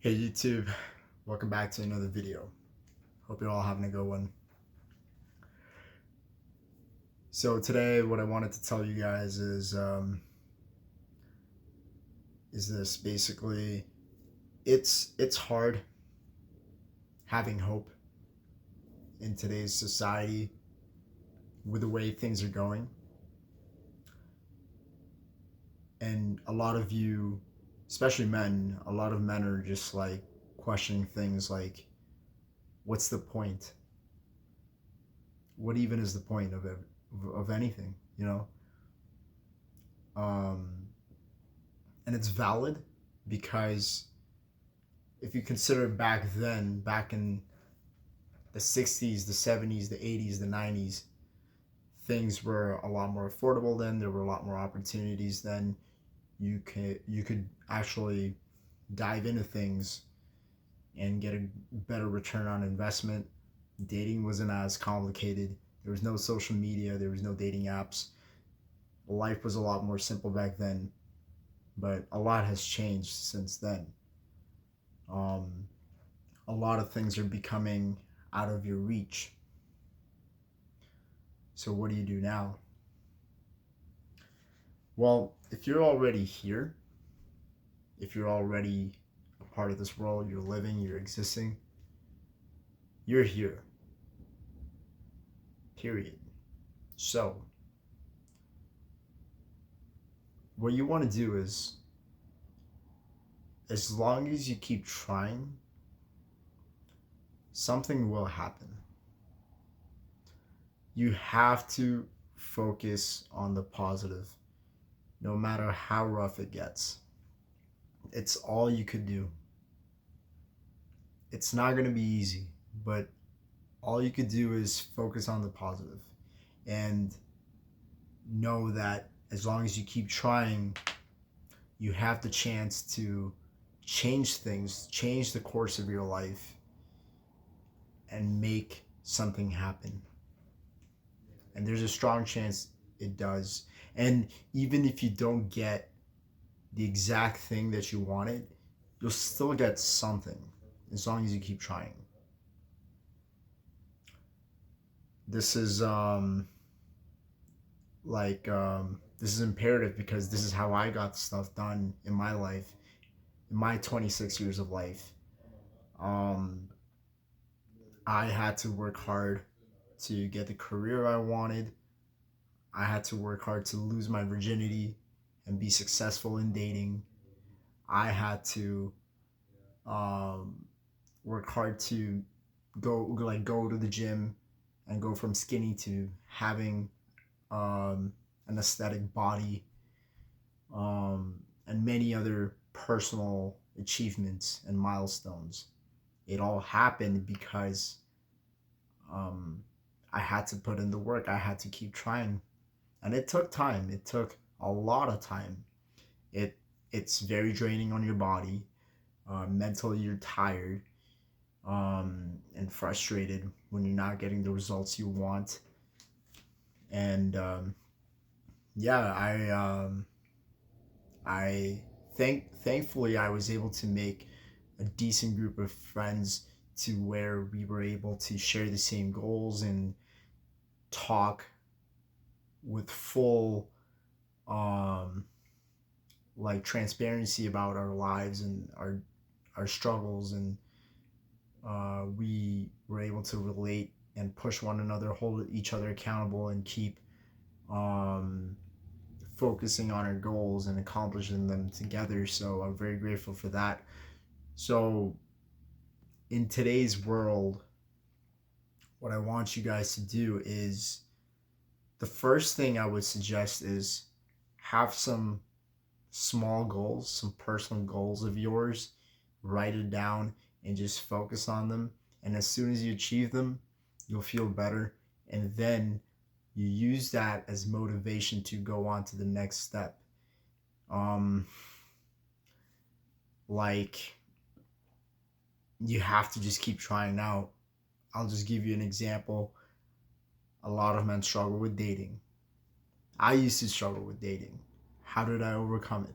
Hey YouTube, welcome back to another video. Hope you're all having a good one. So today what I wanted to tell you guys is this basically it's hard having hope in today's society with the way things are going. And a lot of you, especially men, a lot of men are just like questioning things like, what's the point? What even is the point of anything, you know? And it's valid because if you consider back then, back in the 60s, the 70s, the 80s, the 90s, things were a lot more affordable then. There were a lot more opportunities then. You could actually dive into things and get a better return on investment. Dating wasn't as complicated. There was no social media. There was no dating apps. Life was a lot more simple back then, but a lot has changed since then. Um, a lot of things are becoming out of your reach. So what do you do now? Well, if you're already here, if you're already a part of this world, you're living, you're existing, you're here. Period. So, what you want to do is, as long as you keep trying, something will happen. You have to focus on the positive, no matter how rough it gets. It's all you could do. It's not going to be easy, but all you could do is focus on the positive and know that as long as you keep trying, you have the chance to change things, change the course of your life, and make something happen. And there's a strong chance it does. And even if you don't get the exact thing that you wanted, you'll still get something as long as you keep trying. This is this is imperative because this is how I got stuff done in my life, in my 26 years of life. I had to work hard to get the career I wanted. I had to work hard to lose my virginity and be successful in dating. I had to work hard to go to the gym and go from skinny to having an aesthetic body, and many other personal achievements and milestones. It all happened because I had to put in the work. I had to keep trying, and it took time. It took a lot of time. It's very draining on your body. Mentally, you're tired and frustrated when you're not getting the results you want. And yeah, thankfully I was able to make a decent group of friends to where we were able to share the same goals and talk with full like transparency about our lives and our struggles, and we were able to relate and push one another, hold each other accountable, and keep um, focusing on our goals and accomplishing them together. So I'm very grateful for that. So in today's world, what I want you guys to do is, the first thing I would suggest is have some small goals, some personal goals of yours, write it down and just focus on them. And as soon as you achieve them, you'll feel better. And then you use that as motivation to go on to the next step. Um, like, you have to just keep trying. Now, I'll just give you an example. A lot of men struggle with dating. I used to struggle with dating. How did I overcome it?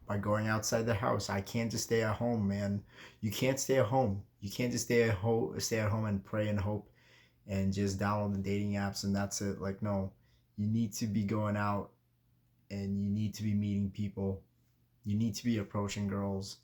by going outside the house. I can't just stay at home, man. You can't stay at home. You can't just stay at home and pray and hope and just download the dating apps and that's it. Like, no, you need to be going out and you need to be meeting people. You need to be approaching girls,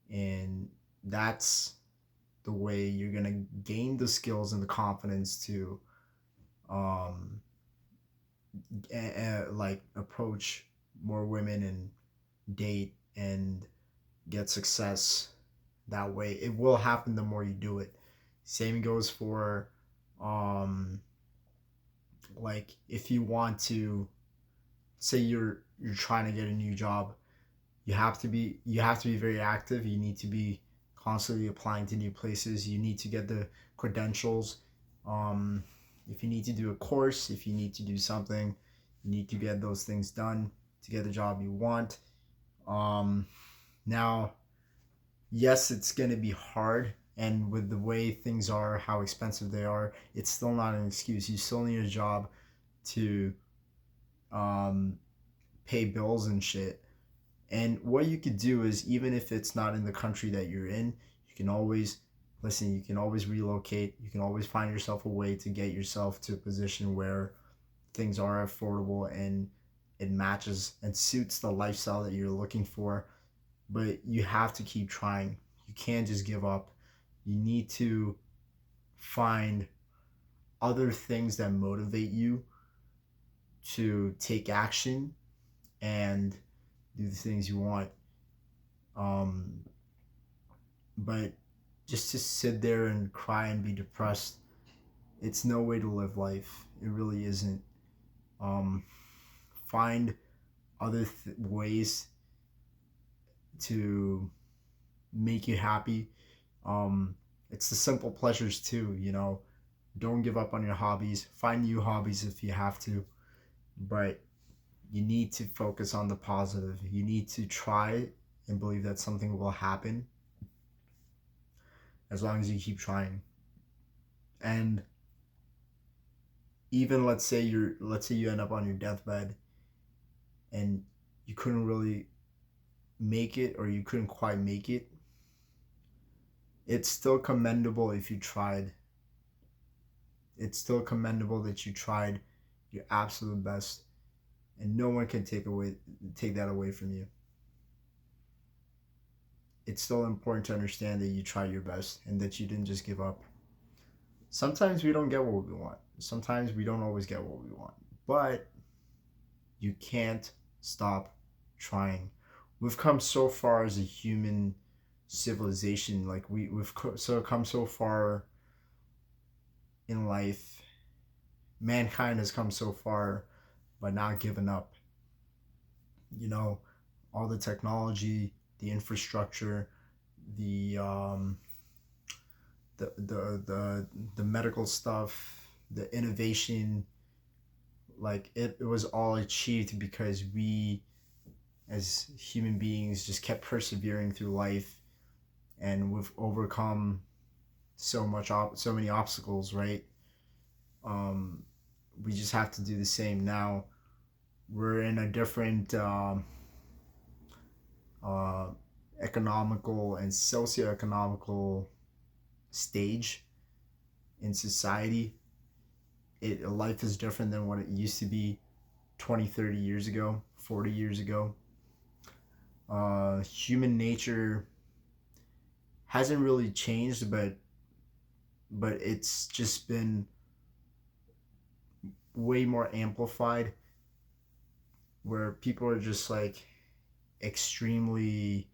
and that's the way you're gonna gain the skills and the confidence to um like approach more women and date and get success that way. It will happen the more you do it. Same goes for um like if you want to say you're trying to get a new job, you have to be very active. You need to be constantly applying to new places. You need to get the credentials. um if you need to do a course, if you need to do something, you need to get those things done to get the job you want. um Now, yes, it's going to be hard, and with the way things are, how expensive they are, it's still not an excuse. You still need a job to um pay bills and shit. And what you could do is, even if it's not in the country that you're in, you can always listen, you can always relocate. You can always find yourself a way to get yourself to a position where things are affordable and it matches and suits the lifestyle that you're looking for. But you have to keep trying. You can't just give up. You need to find other things that motivate you to take action and do the things you want. Um, but just to sit there and cry and be depressed, it's no way to live life. It really isn't. Um, Find other ways to make you happy. It's the simple pleasures too, you know. Don't give up on your hobbies. Find new hobbies if you have to, but you need to focus on the positive. You need to try and believe that something will happen as long as you keep trying. And even let's say you end up on your deathbed and you couldn't really make it, or you couldn't quite make it, it's still commendable if you tried. It's still commendable that you tried your absolute best, and no one can take that away from you. It's still important to understand that you tried your best and that you didn't just give up. Sometimes we don't get what we want. Sometimes we don't always get what we want. But you can't stop trying. We've come so far as a human civilization. Like we've come so far in life. Mankind has come so far by not giving up. You know, all the technology, the infrastructure, the the medical stuff, the innovation, like it was all achieved because we as human beings just kept persevering through life, and we've overcome so many obstacles, right? um we just have to do the same now. We're in a different uh economical and socioeconomical stage in society. Life is different than what it used to be 20, 30 years ago, 40 years ago. Human nature hasn't really changed, but it's just been way more amplified, where people are just like extremely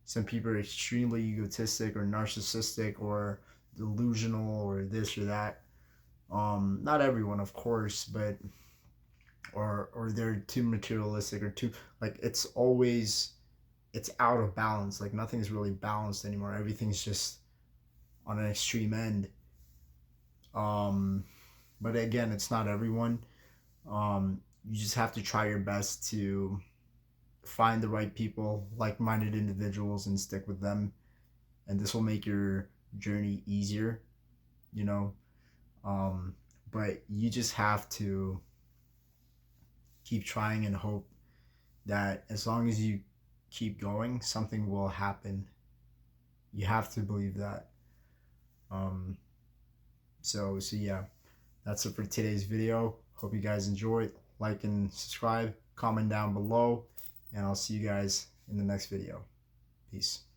some people are extremely egotistic or narcissistic or delusional or this or that. Not everyone, of course, but or they're too materialistic or too, like, it's out of balance. Like nothing's really balanced anymore. Everything's just on an extreme end. Um, but again, it's not everyone. You just have to try your best to find the right people, like-minded individuals, and stick with them. And this will make your journey easier, you know. Um, but you just have to keep trying and hope that as long as you keep going, something will happen. You have to believe that. Um, so yeah, that's it for today's video. Hope you guys enjoyed. Like and subscribe, comment down below, and I'll see you guys in the next video. Peace.